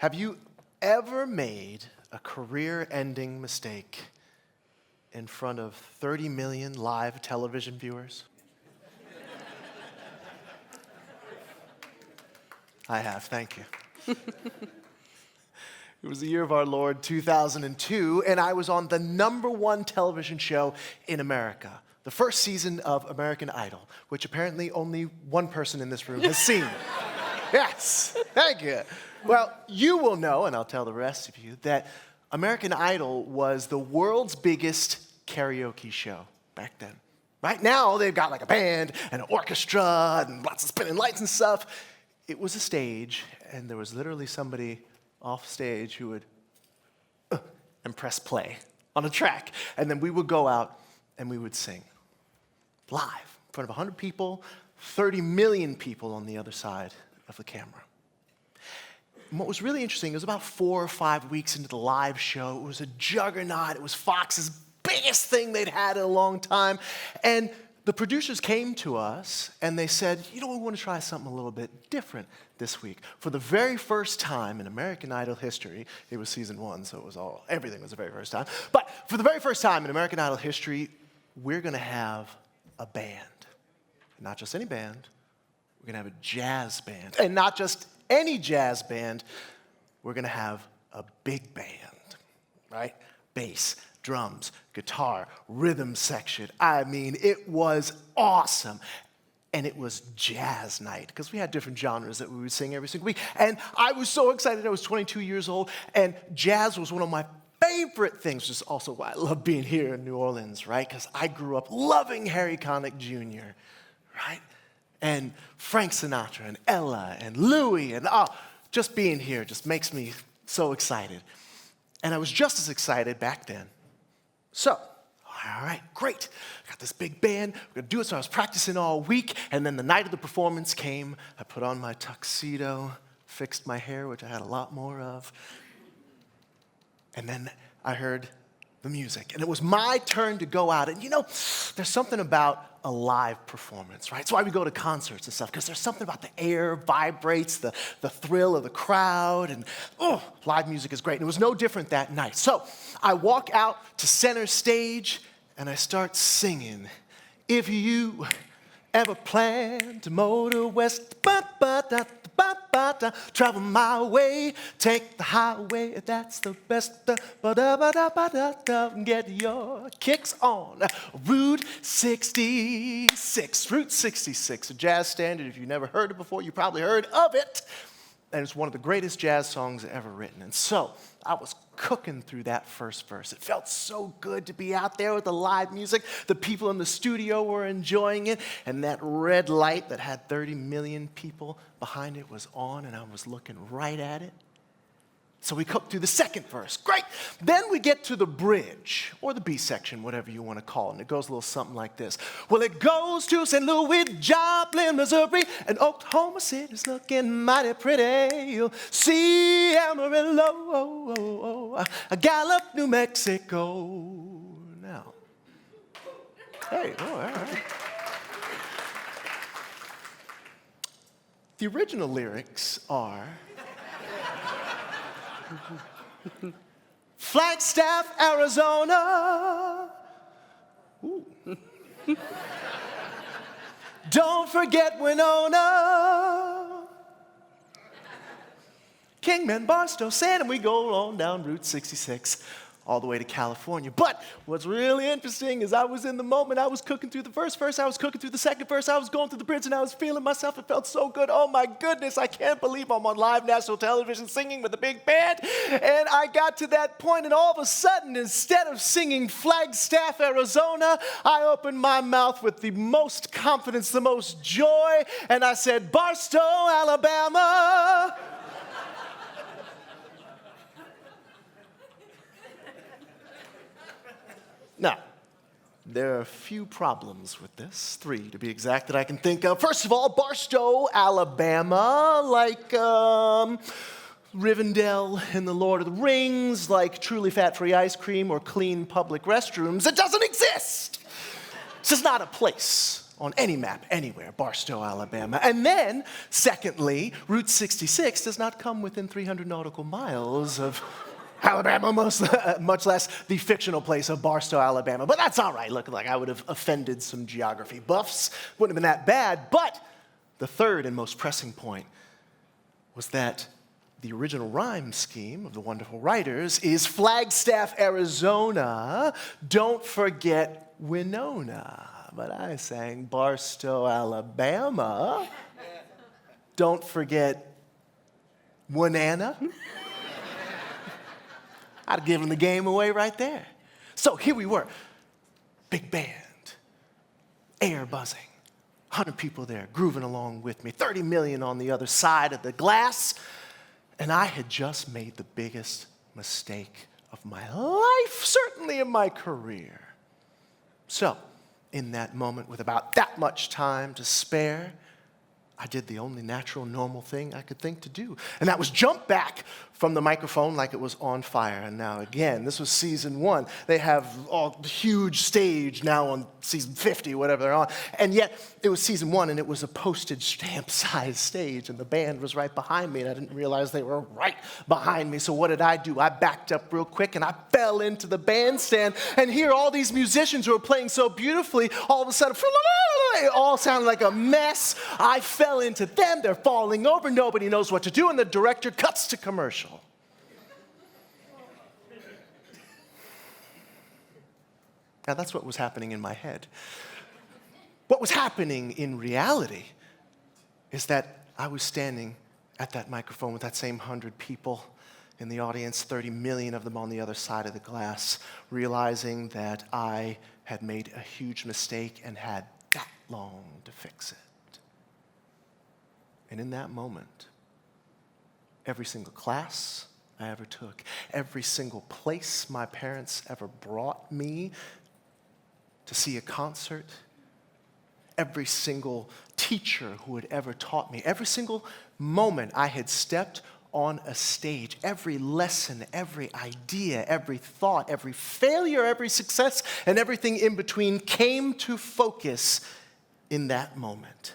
Have you ever made a career-ending mistake in front of 30 million live television viewers? I have, thank you. It was the year of our Lord, 2002, and I was on the #1 television show in America, the first season of American Idol, which apparently only one person in this room has seen. Yes, thank you. Well, you will know, and I'll tell the rest of you, that American Idol was the world's biggest karaoke show back then. Right now, they've got like a band and an orchestra and lots of spinning lights and stuff. It was a stage, and there was literally somebody off stage who would and press play on a track. And then we would go out and we would sing live in front of 100 people, 30 million people on the other side of the camera. And what was really interesting, it was about 4 or 5 weeks into the live show. It was a juggernaut. It was Fox's biggest thing they'd had in a long time. And the producers came to us and they said, we want to try something a little bit different this week. For the very first time in American Idol history, it was season 1, so everything was the very first time. But for the very first time in American Idol history, we're going to have a band. Not just any band, we're going to have a jazz band. And not just any jazz band, we're going to have a big band, right? Bass, drums, guitar, rhythm section. I mean, it was awesome. And it was jazz night, because we had different genres that we would sing every single week. And I was so excited. I was 22 years old, and jazz was one of my favorite things, which is also why I love being here in New Orleans, right? Because I grew up loving Harry Connick Jr., right? And Frank Sinatra and Ella and Louis, and just being here just makes me so excited. And I was just as excited back then. So, all right, great. I got this big band. We're going to do it. So I was practicing all week. And then the night of the performance came. I put on my tuxedo, fixed my hair, which I had a lot more of. And then I heard the music. And it was my turn to go out. And there's something about a live performance, right? That's why we go to concerts and stuff, because there's something about the air vibrates, the thrill of the crowd, and live music is great. And it was no different that night. So I walk out to center stage, and I start singing, "If you ever plan to motor west, ba-ba-da, travel my way, take the highway, that's the best, ba-da-ba-da-ba-da-da, get your kicks on. Route 66, Route 66, a jazz standard. If you've never heard it before, you probably heard of it. And it's one of the greatest jazz songs ever written. And so I was cooking through that first verse. It felt so good to be out there with the live music. The people in the studio were enjoying it. And that red light that had 30 million people behind it was on, and I was looking right at it. So we cooked through the second verse. Great. Then we get to the bridge, or the B section, whatever you want to call it. And it goes a little something like this. Well, it goes to St. Louis, Joplin, Missouri, and Oklahoma City's looking mighty pretty. You'll see Amarillo, Gallup, New Mexico. Now, hey, all right. The original lyrics are, Flagstaff, Arizona. Ooh. Don't forget Winona. Kingman, Barstow, Santa, we go on down Route 66 all the way to California. But what's really interesting is I was in the moment. I was cooking through the first verse. I was cooking through the second verse. I was going through the bridge, and I was feeling myself. It felt so good. Oh, my goodness. I can't believe I'm on live national television singing with a big band. And I got to that point, and all of a sudden, instead of singing Flagstaff, Arizona, I opened my mouth with the most confidence, the most joy, and I said, Barstow, Alabama. Now, there are a few problems with this, 3 to be exact, that I can think of. First of all, Barstow, Alabama, like Rivendell in The Lord of the Rings, like truly fat-free ice cream or clean public restrooms. It doesn't exist. This is not a place on any map, anywhere, Barstow, Alabama. And then, secondly, Route 66 does not come within 300 nautical miles of Alabama, much less the fictional place of Barstow, Alabama. But that's all right. Look, like I would have offended some geography buffs. Wouldn't have been that bad. But the third and most pressing point was that the original rhyme scheme of the wonderful writers is Flagstaff, Arizona. Don't forget Winona. But I sang Barstow, Alabama. Don't forget Winana. I'd have given the game away right there. So here we were, big band, air buzzing, 100 people there grooving along with me, 30 million on the other side of the glass, and I had just made the biggest mistake of my life, certainly in my career. So, in that moment, with about that much time to spare, I did the only natural, normal thing I could think to do. And that was jump back from the microphone like it was on fire. And now again, this was season 1. They have a huge stage now on season 50, whatever they're on. And yet, it was season 1, and it was a postage stamp-sized stage, and the band was right behind me, and I didn't realize they were right behind me. So what did I do? I backed up real quick, and I fell into the bandstand, and here all these musicians who were playing so beautifully, all of a sudden, it all sounded like a mess. I fell into them. They're falling over. Nobody knows what to do, and the director cuts to commercial. Now, that's what was happening in my head. What was happening in reality is that I was standing at that microphone with that same 100 people in the audience, 30 million of them on the other side of the glass, realizing that I had made a huge mistake and had that long to fix it. And in that moment, every single class I ever took, every single place my parents ever brought me to see a concert, every single teacher who had ever taught me, every single moment I had stepped on a stage, every lesson, every idea, every thought, every failure, every success, and everything in between came to focus in that moment.